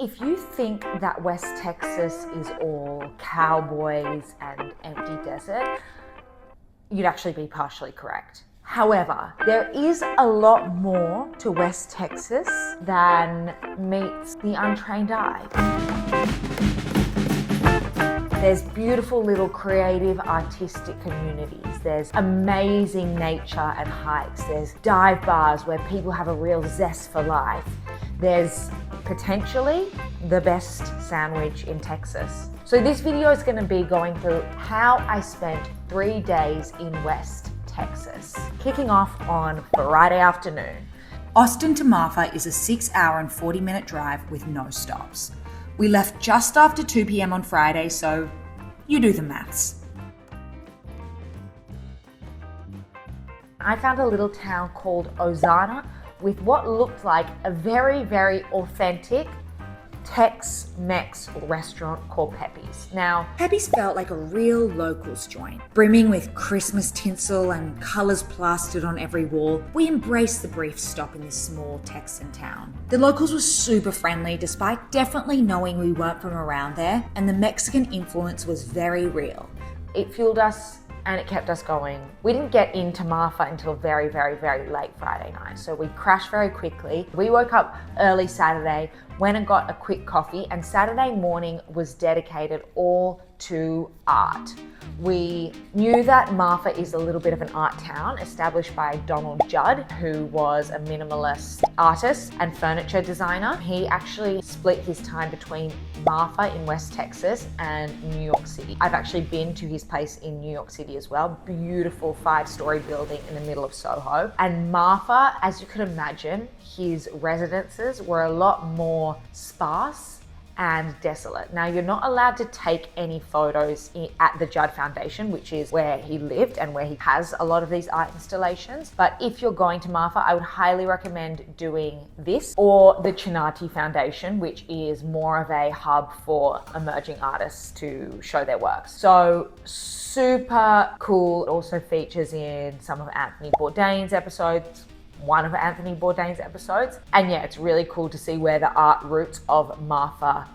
If you think that West Texas is all cowboys and empty desert, you'd actually be partially correct. However, there is a lot more to West Texas than meets the untrained eye. There's beautiful little creative artistic communities. There's amazing nature and hikes. There's dive bars where people have a real zest for life. There's potentially the best sandwich in Texas. So this video is going to be going through how I spent 3 days in West Texas, kicking off on Friday afternoon. Austin to Marfa is a 6-hour and 40-minute drive with no stops. We left just after 2 p.m. on Friday, so you do the maths. I found a little town called Ozana with what looked like a very, very authentic Tex-Mex restaurant called Pepe's. Now, Pepe's felt like a real locals joint, brimming with Christmas tinsel and colours plastered on every wall. We embraced the brief stop in this small Texan town. The locals were super friendly, despite definitely knowing we weren't from around there, and the Mexican influence was very real. It fueled us and it kept us going. We didn't get into Marfa until very, very, very late Friday night, so we crashed very quickly. We woke up early Saturday, went and got a quick coffee, and Saturday morning was dedicated all to art. We knew that Marfa is a little bit of an art town established by Donald Judd, who was a minimalist artist and furniture designer. He actually split his time between Marfa in West Texas and New York City. I've actually been to his place in New York City as well. Beautiful 5-story building in the middle of Soho. And Marfa, as you could imagine, his residences were a lot more sparse and desolate. Now, you're not allowed to take any photos at the Judd Foundation, which is where he lived and where he has a lot of these art installations. But if you're going to Marfa, I would highly recommend doing this or the Chinati Foundation, which is more of a hub for emerging artists to show their works. So super cool. It also features in some of Anthony Bourdain's episodes, one of Anthony Bourdain's episodes. And yeah, it's really cool to see where the art roots of Marfa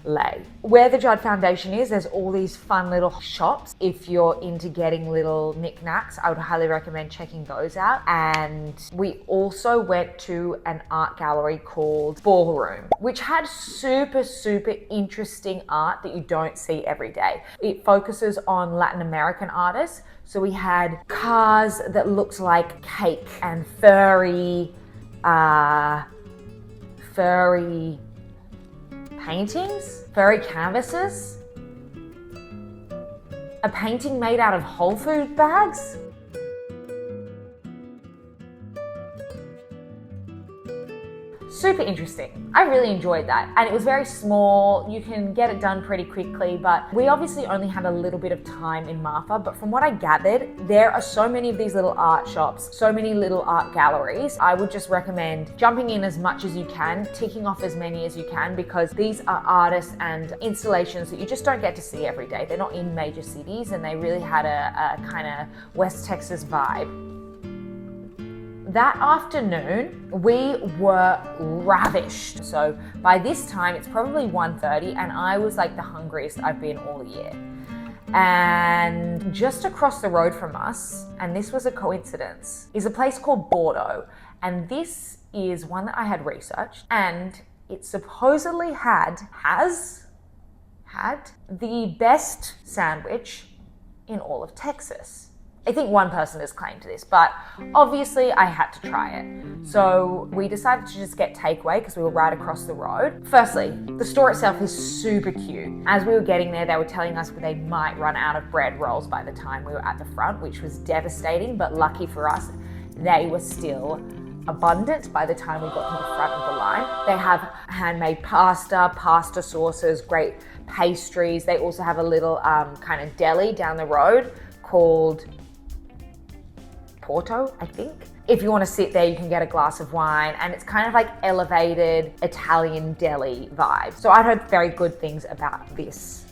lay. Where the Judd Foundation is, there's all these fun little shops. If you're into getting little knickknacks, I would highly recommend checking those out. And we also went to an art gallery called Ballroom, which had super, super interesting art that you don't see every day. It focuses on Latin American artists. So we had cars that looked like cake and furry paintings, furry canvases, a painting made out of Whole Food bags. Super interesting. I really enjoyed that. And it was very small. You can get it done pretty quickly, but we obviously only had a little bit of time in Marfa. But from what I gathered, there are so many of these little art shops, so many little art galleries. I would just recommend jumping in as much as you can, ticking off as many as you can, because these are artists and installations that you just don't get to see every day. They're not in major cities, and they really had a kind of West Texas vibe. That afternoon, we were ravished. So by this time, it's probably 1:30, and I was like the hungriest I've been all year. And just across the road from us, and this was a coincidence, is a place called Bordeaux. And this is one that I had researched, and it supposedly has had the best sandwich in all of Texas. I think one person has claimed this, but obviously I had to try it. So we decided to just get takeaway because we were right across the road. Firstly, the store itself is super cute. As we were getting there, they were telling us they might run out of bread rolls by the time we were at the front, which was devastating, but lucky for us, they were still abundant by the time we got to the front of the line. They have handmade pasta sauces, great pastries. They also have a little kind of deli down the road called Porto, I think. If you want to sit there, you can get a glass of wine, and it's kind of like elevated Italian deli vibe. So I'd heard very good things about this.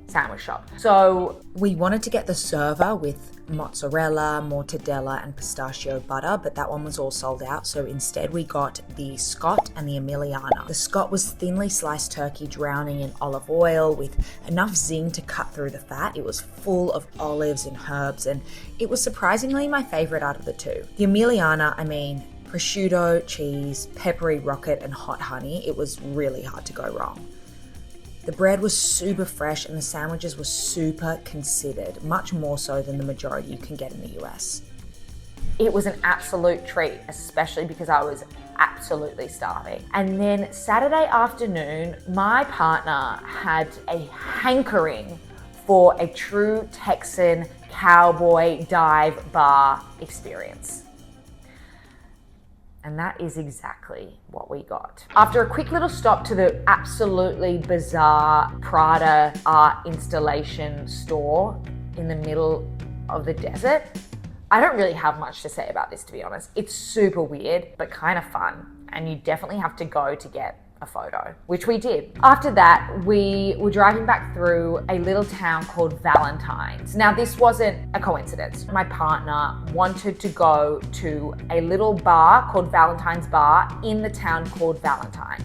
sandwich shop. So we wanted to get the server with mozzarella, mortadella, and pistachio butter, but that one was all sold out. So instead we got the Scott and the Emiliana. The Scott was thinly sliced turkey drowning in olive oil with enough zing to cut through the fat. It was full of olives and herbs, and it was surprisingly my favorite out of the two. The Emiliana, prosciutto, cheese, peppery rocket, and hot honey. It was really hard to go wrong. The bread was super fresh and the sandwiches were super considered, much more so than the majority you can get in the US. It was an absolute treat, especially because I was absolutely starving. And then Saturday afternoon, my partner had a hankering for a true Texan cowboy dive bar experience. And that is exactly what we got. After a quick little stop to the absolutely bizarre Prada Installation store in the middle of the desert, I don't really have much to say about this, to be honest. It's super weird, but kind of fun. And you definitely have to go to get a photo, which we did. After that, we were driving back through a little town called Valentine's. Now, this wasn't a coincidence. My partner wanted to go to a little bar called Valentine's Bar in the town called Valentine.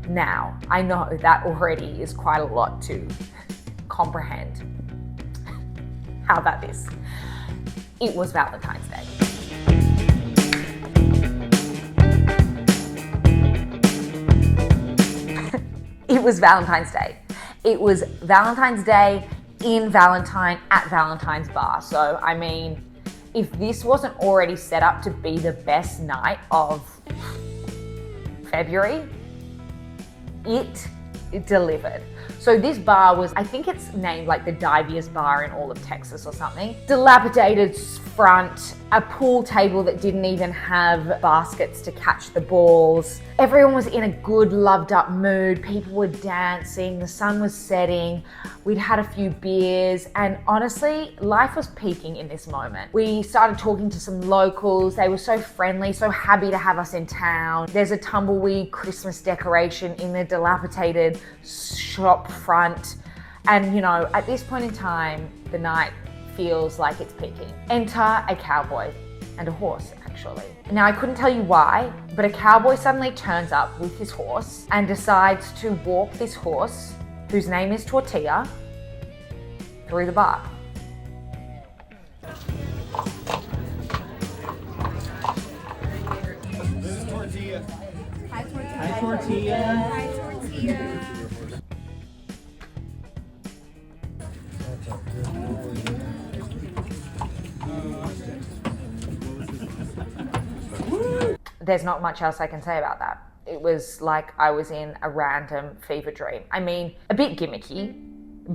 Now, I know that already is quite a lot to comprehend. How about this? It was Valentine's Day. It was Valentine's Day. It was Valentine's Day in Valentine at Valentine's Bar. So, if this wasn't already set up to be the best night of February, it delivered. So this bar was, I think it's named like the diviest bar in all of Texas or something. Dilapidated front, a pool table that didn't even have baskets to catch the balls. Everyone was in a good, loved up mood. People were dancing, the sun was setting. We'd had a few beers, and honestly, life was peaking in this moment. We started talking to some locals. They were so friendly, so happy to have us in town. There's a tumbleweed Christmas decoration in the dilapidated shop front. And at this point in time, the night feels like it's peaking. Enter a cowboy and a horse, actually. Now, I couldn't tell you why, but a cowboy suddenly turns up with his horse and decides to walk this horse, whose name is Tortilla, through the bar. This is Tortilla. Hi, Tortilla. Hi, Tortilla. Hi, Tortilla. There's not much else I can say about that. It was like I was in a random fever dream. A bit gimmicky,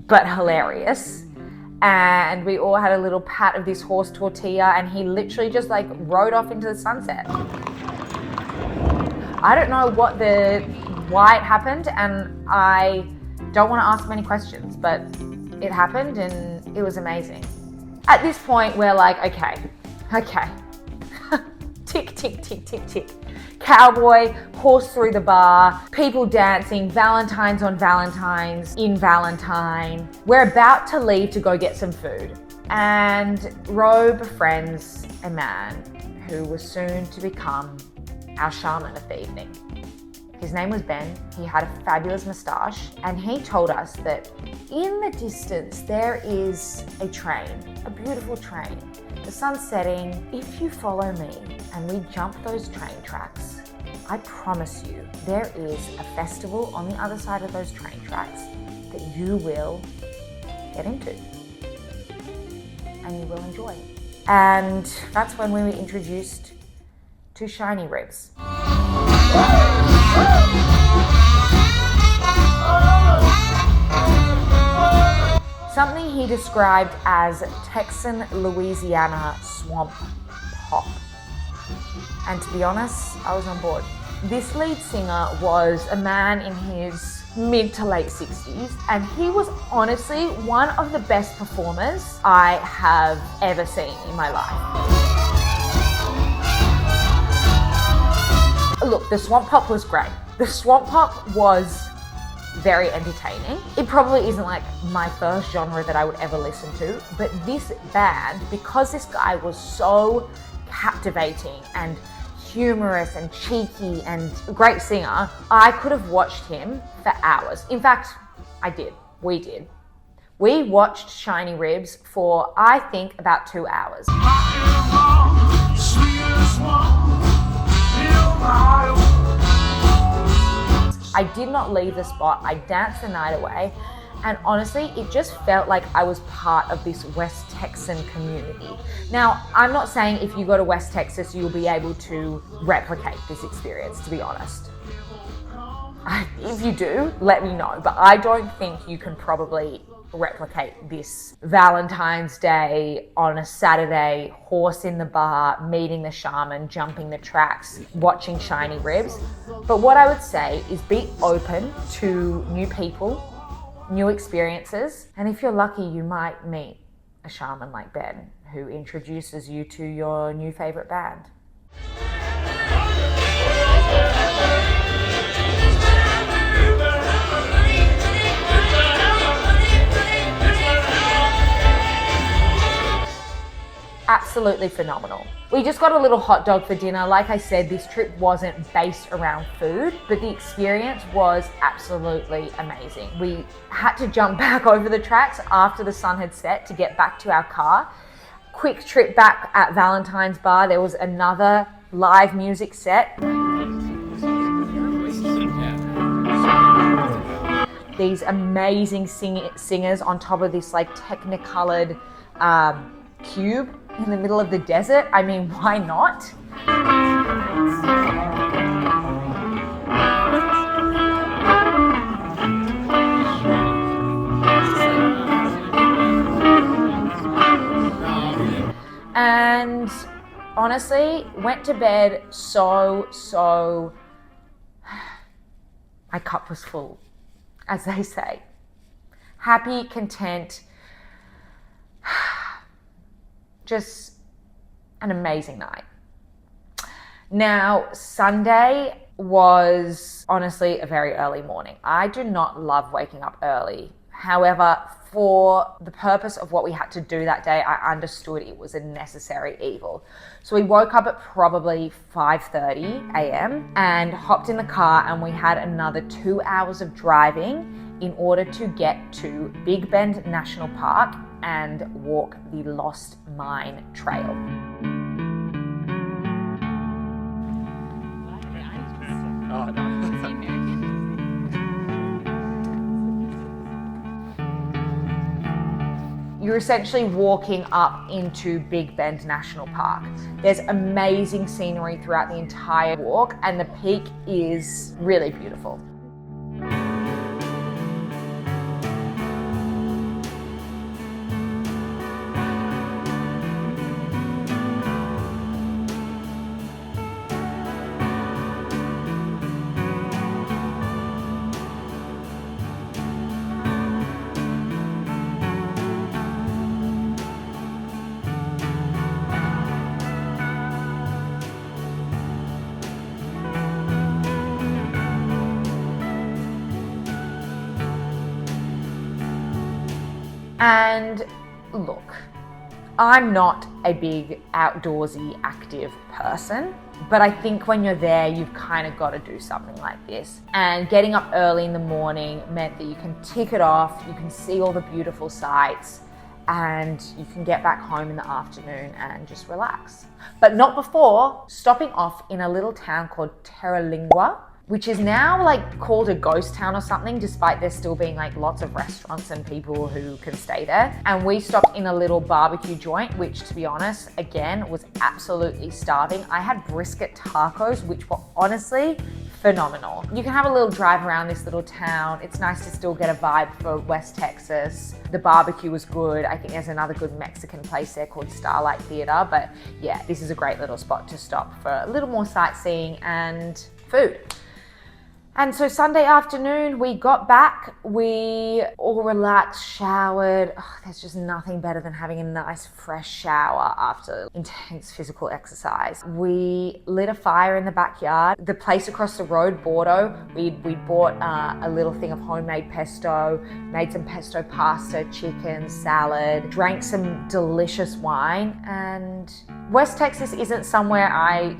but hilarious. And we all had a little pat of this horse Tortilla, and he literally just rode off into the sunset. I don't know why it happened, and I don't want to ask many questions, but it happened and it was amazing. At this point, we're like, okay. Tick, tick, tick, tick, tick. Cowboy, horse through the bar, people dancing, Valentine's on Valentine's in Valentine. We're about to leave to go get some food. And Ro befriends a man who was soon to become our shaman of the evening. His name was Ben. He had a fabulous moustache, and he told us that in the distance there is a train, a beautiful train. The sun's setting. If you follow me and we jump those train tracks, I promise you there is a festival on the other side of those train tracks that you will get into and you will enjoy. And that's when we were introduced to shiny ribs. Something he described as Texan Louisiana swamp pop. And to be honest, I was on board. This lead singer was a man in his mid to late 60s, and he was honestly one of the best performers I have ever seen in my life. Look, the swamp pop was great. The swamp pop was very entertaining. It probably isn't like my first genre that I would ever listen to, but this band, because this guy was so captivating and humorous and cheeky and a great singer, I could have watched him for hours. In fact, I did. We did. We watched Shiny Ribs for, I think, about 2 hours. I did not leave the spot. I danced the night away. And honestly, it just felt like I was part of this West Texan community. Now, I'm not saying if you go to West Texas, you'll be able to replicate this experience, to be honest. If you do, let me know. But I don't think you can probably replicate this Valentine's Day on a Saturday, horse in the bar, meeting the shaman, jumping the tracks, watching Shiny Ribs. But what I would say is be open to new people, new experiences, and if you're lucky, you might meet a shaman like Ben who introduces you to your new favorite band. Absolutely phenomenal. We just got a little hot dog for dinner. Like I said, this trip wasn't based around food, but the experience was absolutely amazing. We had to jump back over the tracks after the sun had set to get back to our car. Quick trip back at Valentine's bar. There was another live music set. These amazing singers on top of this like technicolored cube in the middle of the desert. I mean, why not? And honestly, went to bed so my cup was full, as they say. Happy, content, just an amazing night. Now, Sunday was honestly a very early morning. I do not love waking up early. However, for the purpose of what we had to do that day, I understood it was a necessary evil. So we woke up at probably 5:30 a.m. and hopped in the car, and we had another 2 hours of driving in order to get to Big Bend National Park and walk the Lost Mine Trail. Oh, no. You're essentially walking up into Big Bend National Park. There's amazing scenery throughout the entire walk, and the peak is really beautiful. And look, I'm not a big outdoorsy active person, but I think when you're there, you've kind of got to do something like this. And getting up early in the morning meant that you can tick it off, you can see all the beautiful sights, and you can get back home in the afternoon and just relax. But not before stopping off in a little town called Terlingua, which is now like called a ghost town or something, despite there still being like lots of restaurants and people who can stay there. And we stopped in a little barbecue joint, which to be honest, again, was absolutely starving. I had brisket tacos, which were honestly phenomenal. You can have a little drive around this little town. It's nice to still get a vibe for West Texas. The barbecue was good. I think there's another good Mexican place there called Starlight Theater. But yeah, this is a great little spot to stop for a little more sightseeing and food. And so Sunday afternoon, we got back, we all relaxed, showered. Oh, there's just nothing better than having a nice fresh shower after intense physical exercise. We lit a fire in the backyard. The place across the road, Bordeaux, we bought a little thing of homemade pesto, made some pesto pasta, chicken, salad, drank some delicious wine. And West Texas isn't somewhere I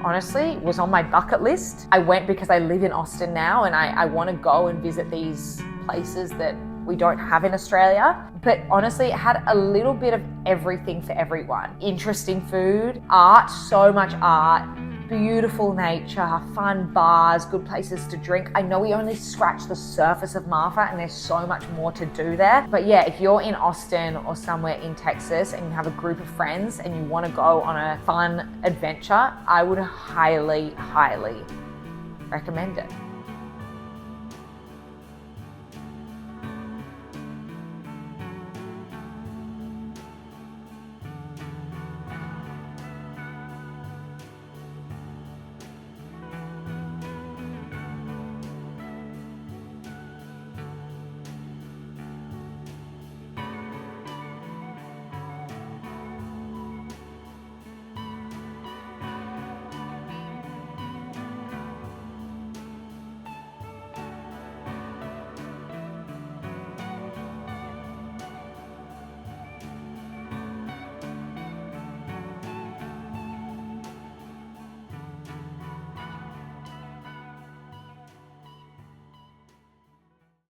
honestly was on my bucket list. I went because I live in Austin now and I want to go and visit these places that we don't have in Australia. But honestly, it had a little bit of everything for everyone. Interesting food, art, so much art, beautiful nature, fun bars, good places to drink. I know we only scratched the surface of Marfa and there's so much more to do there. But yeah, if you're in Austin or somewhere in Texas and you have a group of friends and you want to go on a fun adventure, I would highly, highly recommend it.